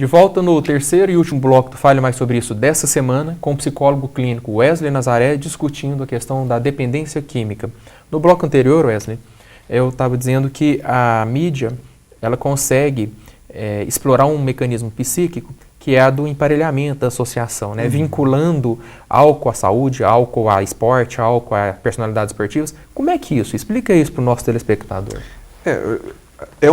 De volta no terceiro e último bloco do Fale Mais Sobre Isso dessa semana, com o psicólogo clínico Wesley Nazaré discutindo a questão da dependência química. No bloco anterior, Wesley, eu estava dizendo que a mídia ela consegue explorar um mecanismo psíquico que é a do emparelhamento, da associação, né? Vinculando álcool à saúde, álcool a esporte, álcool a personalidades esportivas. Como é que isso? Explica isso para o nosso telespectador. É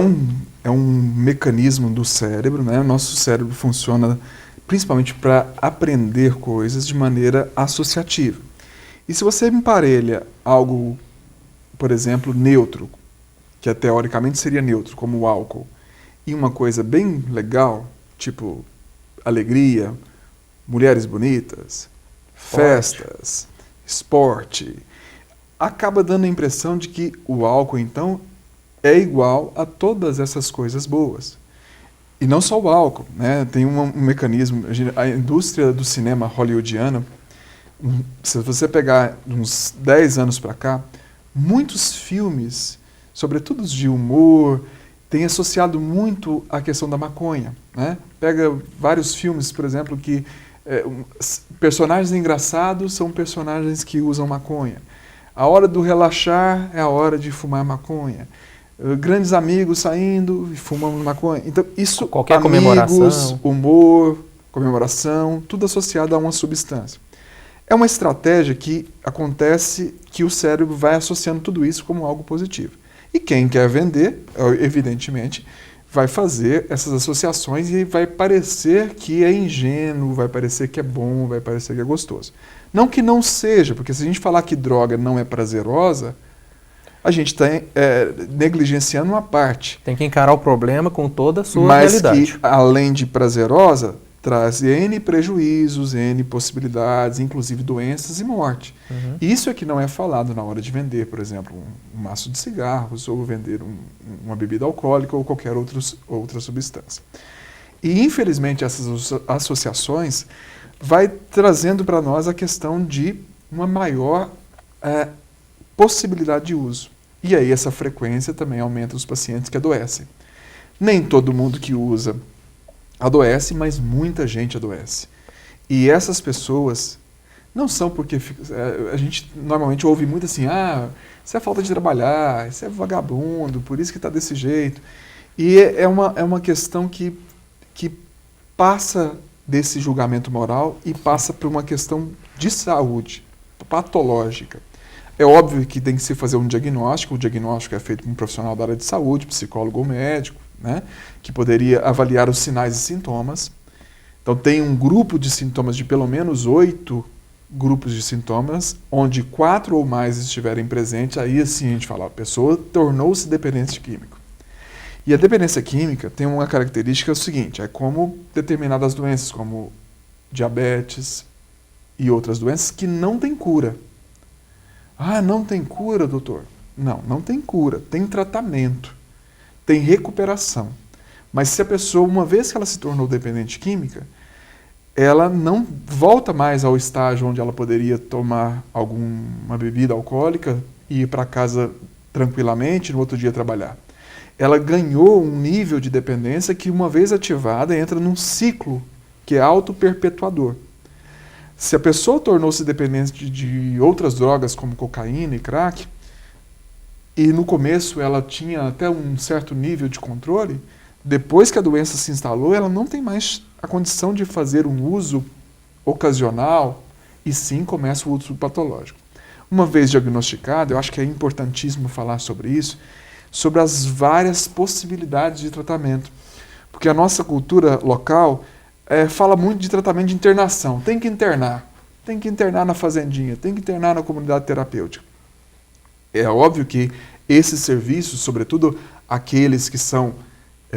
um mecanismo do cérebro, né? O nosso cérebro funciona principalmente para aprender coisas de maneira associativa. E se você emparelha algo, por exemplo, neutro, que teoricamente seria neutro, como o álcool, e uma coisa bem legal, tipo alegria, mulheres bonitas, festas, esporte, acaba dando a impressão de que o álcool, então, é igual a todas essas coisas boas. E não só o álcool, né? Tem um mecanismo, a indústria do cinema hollywoodiana, se você pegar uns 10 anos para cá, muitos filmes, sobretudo de humor, têm associado muito a questão da maconha, né? Pega vários filmes, por exemplo, que personagens engraçados são personagens que usam maconha. A hora do relaxar é a hora de fumar maconha. Grandes amigos saindo e fumando maconha. Então, isso, qualquer amigos, comemoração, humor, comemoração, tudo associado a uma substância. É uma estratégia que acontece que o cérebro vai associando tudo isso como algo positivo. E quem quer vender, evidentemente, vai fazer essas associações e vai parecer que é ingênuo, vai parecer que é bom, vai parecer que é gostoso. Não que não seja, porque se a gente falar que droga não é prazerosa, a gente está negligenciando uma parte. Tem que encarar o problema com toda a sua realidade. Mas que, além de prazerosa, traz N prejuízos, N possibilidades, inclusive doenças e morte. Isso é que não é falado na hora de vender, por exemplo, um maço de cigarros, ou vender uma bebida alcoólica ou qualquer outra substância. E, infelizmente, essas associações vai trazendo para nós a questão de uma maior possibilidade de uso. E aí essa frequência também aumenta os pacientes que adoecem. Nem todo mundo que usa adoece, mas muita gente adoece. E essas pessoas não são porque... a gente normalmente ouve muito assim, isso é falta de trabalhar, isso é vagabundo, por isso que está desse jeito. E é uma questão que passa desse julgamento moral e passa por uma questão de saúde, patológica. É óbvio que tem que se fazer um diagnóstico, o diagnóstico é feito por um profissional da área de saúde, psicólogo ou médico, né, que poderia avaliar os sinais e sintomas. Então tem um grupo de sintomas de pelo menos 8 grupos de sintomas, onde 4 ou mais estiverem presentes, aí assim a gente fala, a pessoa tornou-se dependente químico. E a dependência química tem uma característica seguinte, é como determinadas doenças, como diabetes e outras doenças que não têm cura. Não tem cura, doutor? Não tem cura, tem tratamento, tem recuperação. Mas se a pessoa, uma vez que ela se tornou dependente química, ela não volta mais ao estágio onde ela poderia tomar alguma bebida alcoólica e ir para casa tranquilamente, no outro dia trabalhar. Ela ganhou um nível de dependência que, uma vez ativada, entra num ciclo que é auto-perpetuador. Se a pessoa tornou-se dependente de outras drogas, como cocaína e crack, e no começo ela tinha até um certo nível de controle, depois que a doença se instalou, ela não tem mais a condição de fazer um uso ocasional, e sim começa o uso patológico. Uma vez diagnosticado, eu acho que é importantíssimo falar sobre isso, sobre as várias possibilidades de tratamento. Porque a nossa cultura local fala muito de tratamento de internação. Tem que internar na fazendinha, tem que internar na comunidade terapêutica. É óbvio que esses serviços, sobretudo aqueles que são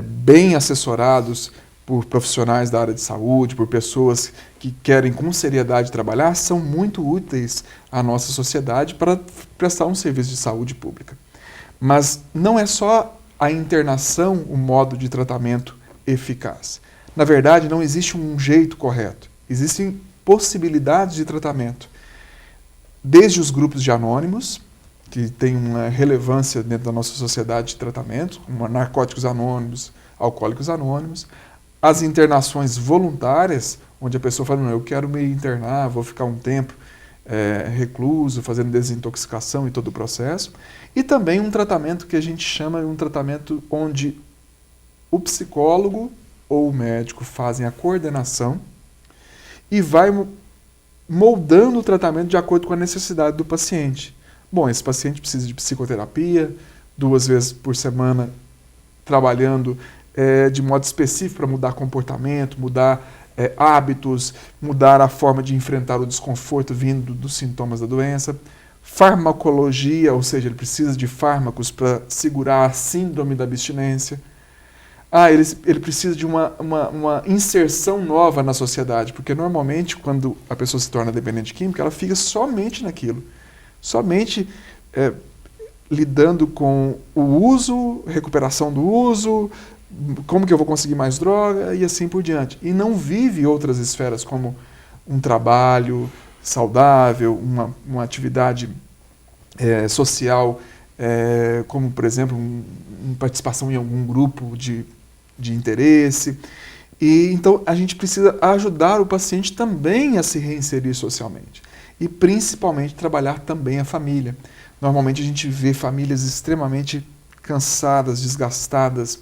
bem assessorados por profissionais da área de saúde, por pessoas que querem com seriedade trabalhar, são muito úteis à nossa sociedade para prestar um serviço de saúde pública. Mas não é só a internação o modo de tratamento eficaz. Na verdade, não existe um jeito correto. Existem possibilidades de tratamento. Desde os grupos de anônimos, que têm uma relevância dentro da nossa sociedade de tratamento, como narcóticos anônimos, alcoólicos anônimos, as internações voluntárias, onde a pessoa fala, não, eu quero me internar, vou ficar um tempo recluso, fazendo desintoxicação e todo o processo. E também um tratamento que a gente chama de um tratamento onde o psicólogo ou o médico fazem a coordenação e vai moldando o tratamento de acordo com a necessidade do paciente. Bom, esse paciente precisa de psicoterapia, 2 vezes por semana, trabalhando de modo específico para mudar comportamento, mudar hábitos, mudar a forma de enfrentar o desconforto vindo dos sintomas da doença. Farmacologia, ou seja, ele precisa de fármacos para segurar a síndrome da abstinência. Ele precisa de uma inserção nova na sociedade, porque normalmente quando a pessoa se torna dependente química, ela fica somente naquilo, somente lidando com o uso, recuperação do uso, como que eu vou conseguir mais droga e assim por diante. E não vive outras esferas como um trabalho saudável, uma atividade social, como, por exemplo, participação em algum grupo de interesse. E então a gente precisa ajudar o paciente também a se reinserir socialmente. E principalmente trabalhar também a família. Normalmente a gente vê famílias extremamente cansadas, desgastadas,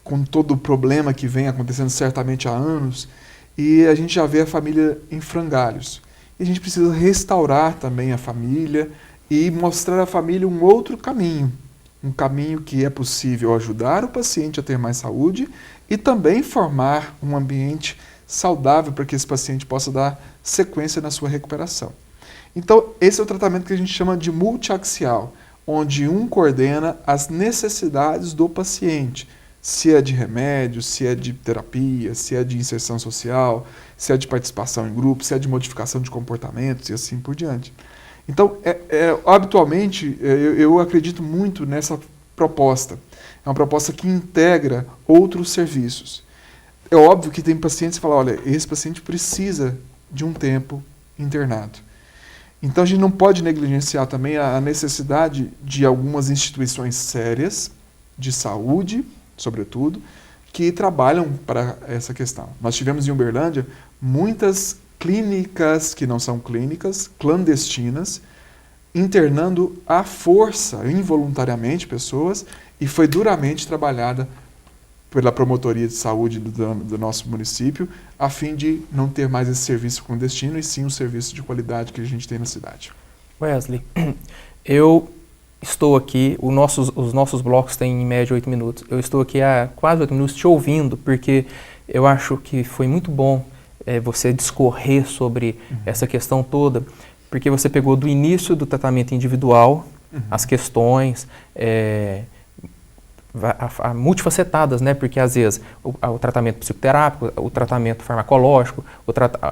com todo o problema que vem acontecendo certamente há anos, e a gente já vê a família em frangalhos. E a gente precisa restaurar também a família e mostrar à família um outro caminho. Um caminho que é possível ajudar o paciente a ter mais saúde e também formar um ambiente saudável para que esse paciente possa dar sequência na sua recuperação. Então, esse é o tratamento que a gente chama de multiaxial, onde um coordena as necessidades do paciente, se é de remédio, se é de terapia, se é de inserção social, se é de participação em grupo, se é de modificação de comportamentos e assim por diante. Então, habitualmente, eu acredito muito nessa proposta. É uma proposta que integra outros serviços. É óbvio que tem pacientes que falam, olha, esse paciente precisa de um tempo internado. Então, a gente não pode negligenciar também a necessidade de algumas instituições sérias de saúde, sobretudo, que trabalham para essa questão. Nós tivemos em Uberlândia muitas clínicas que não são clínicas, clandestinas, internando à força, involuntariamente, pessoas, e foi duramente trabalhada pela Promotoria de Saúde do nosso município, a fim de não ter mais esse serviço clandestino, e sim um serviço de qualidade que a gente tem na cidade. Wesley, eu estou aqui, os nossos blocos têm em média 8 minutos. Eu estou aqui há quase 8 minutos te ouvindo, porque eu acho que foi muito bom você discorrer sobre essa questão toda, porque você pegou do início do tratamento individual, as questões multifacetadas, né? Porque às vezes o tratamento psicoterápico, o tratamento farmacológico,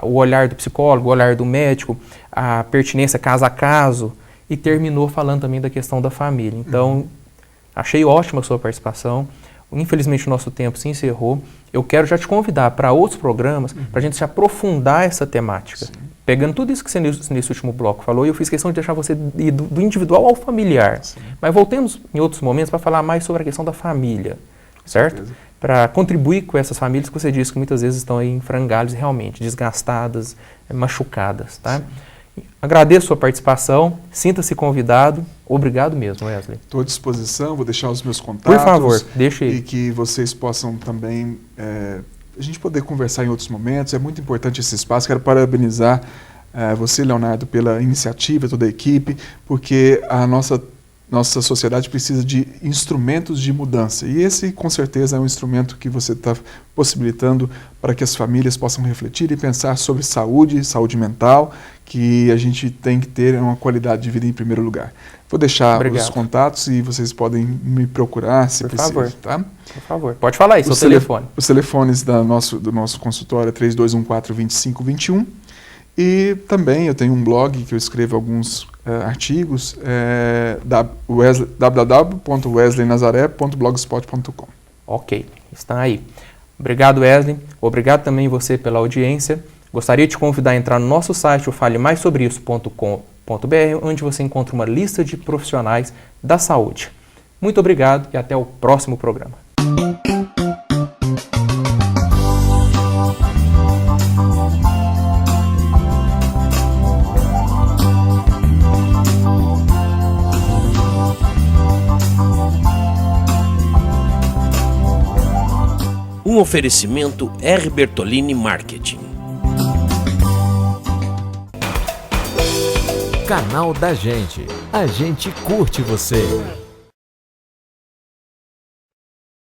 o olhar do psicólogo, o olhar do médico, a pertinência caso a caso, e terminou falando também da questão da família. Então, achei ótima a sua participação. Infelizmente, o nosso tempo se encerrou. Eu quero já te convidar para outros programas, para a gente se aprofundar essa temática. Sim. Pegando tudo isso que você nesse último bloco falou, e eu fiz questão de deixar você ir do individual ao familiar. Sim. Mas voltemos em outros momentos para falar mais sobre a questão da família, certo? Para contribuir com essas famílias que você disse que muitas vezes estão aí em frangalhos realmente, desgastadas, machucadas, tá? Sim. Agradeço a sua participação, sinta-se convidado. Obrigado mesmo, Wesley. Estou à disposição, vou deixar os meus contatos. Por favor, deixe aí. E que vocês possam também, a gente poder conversar em outros momentos. É muito importante esse espaço. Quero parabenizar você, Leonardo, pela iniciativa, toda a equipe, porque a nossa sociedade precisa de instrumentos de mudança. E esse, com certeza, é um instrumento que você está possibilitando para que as famílias possam refletir e pensar sobre saúde mental, que a gente tem que ter uma qualidade de vida em primeiro lugar. Vou deixar os contatos e vocês podem me procurar se precisar. Por favor. Tá? Por favor. Pode falar aí, seu telefone. Os telefones do nosso consultório é 3214-2521. E também eu tenho um blog que eu escrevo alguns artigos, www.wesleynazare.blogspot.com. Ok, está aí. Obrigado, Wesley. Obrigado também você pela audiência. Gostaria de te convidar a entrar no nosso site, o falemaisobreisso.com.br, onde você encontra uma lista de profissionais da saúde. Muito obrigado e até o próximo programa. Um oferecimento R. Bertolini Marketing. Canal da Gente. A gente curte você.